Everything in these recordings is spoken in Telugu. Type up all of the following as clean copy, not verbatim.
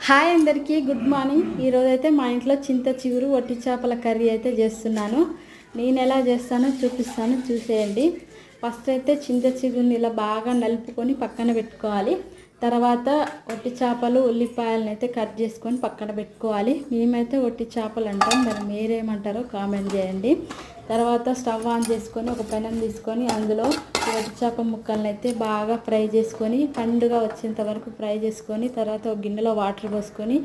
హాయ్ అందరికీ గుడ్ మార్నింగ్. ఈరోజైతే మా ఇంట్లో చింత చిగురు వట్టి చేపల కర్రీ అయితే చేస్తున్నాను. నేను ఎలా చేస్తానో చూపిస్తాను, చూసేయండి. ఫస్ట్ అయితే చింత చిగురుని ఇలా బాగా నలుపుకొని పక్కన పెట్టుకోవాలి. తర్వాత వట్టి చేపలు ఉల్లిపాయలను అయితే కట్ చేసుకొని పక్కన పెట్టుకోవాలి. మేమైతే వట్టి చేపలు అంటాం, మరి మీరేమంటారో కామెంట్ చేయండి. తర్వాత స్టవ్ ఆన్ చేసుకొని ఒక పెనం తీసుకొని అందులో వట్టి చేప ముక్కలను అయితే బాగా ఫ్రై చేసుకొని పండుగ వచ్చేంత వరకు ఫ్రై చేసుకొని తర్వాత ఒక గిన్నెలో వాటర్ పోసుకొని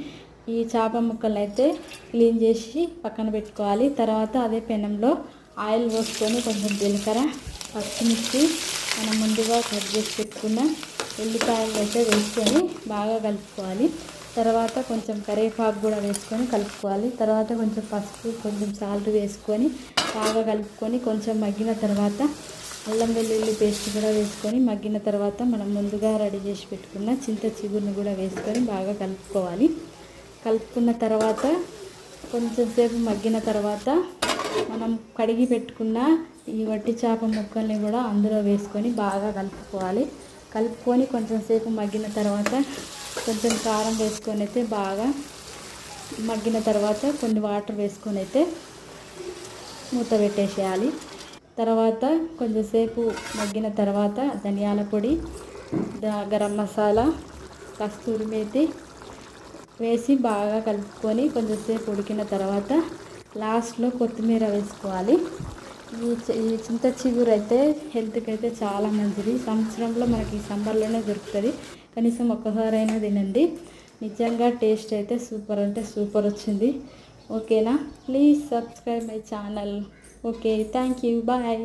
ఈ చేప ముక్కలను అయితే క్లీన్ చేసి పక్కన పెట్టుకోవాలి. తర్వాత అదే పెనంలో ఆయిల్ పోసుకొని కొంచెం జీలకర్ర, పచ్చిమిర్చి, మనం ముందుగా కట్ చేసి పెట్టుకున్న ఉల్లిపాయలు అయితే వేసుకొని బాగా కలుపుకోవాలి. తర్వాత కొంచెం కరివేపాకు కూడా వేసుకొని కలుపుకోవాలి. తర్వాత కొంచెం పసుపు, కొంచెం సాల్ట్ వేసుకొని బాగా కలుపుకొని కొంచెం మగ్గిన తర్వాత అల్లం వెల్లుల్లి పేస్ట్ కూడా వేసుకొని మగ్గిన తర్వాత మనం ముందుగా రెడీ చేసి పెట్టుకున్న చింత చిగురుని కూడా వేసుకొని బాగా కలుపుకోవాలి. కలుపుకున్న తర్వాత కొంచెం సేపు మగ్గిన తర్వాత మనం కడిగి పెట్టుకున్న ఈ వట్టి చేప ముక్కల్ని కూడా అందులో వేసుకొని బాగా కలుపుకోవాలి. కలుపుకొని కొంచెం సేపు మగ్గిన తర్వాత కొంచెం కారం వేసుకొని అయితే బాగా మగ్గిన తర్వాత కొన్ని వాటర్ వేసుకొని అయితే మూత పెట్టేసేయాలి. తర్వాత కొంచెంసేపు మగ్గిన తర్వాత ధనియాల పొడి, గరం మసాలా, కస్తూరి మేతి వేసి బాగా కలుపుకొని కొంచెంసేపు ఉడికిన తర్వాత లాస్ట్లో కొత్తిమీర వేసుకోవాలి. ఈ చింత చిగురు అయితే హెల్త్కి అయితే చాలా మంచిది. సంవత్సరంలో మనకి ఈ సమ్మర్లోనే దొరుకుతుంది. కనీసం ఒక్కసారైనా తినండి. నిజంగా టేస్ట్ అయితే సూపర్ అంటే సూపర్ వచ్చింది. ఓకేనా? Please subscribe my channel. Okay, thank you, bye.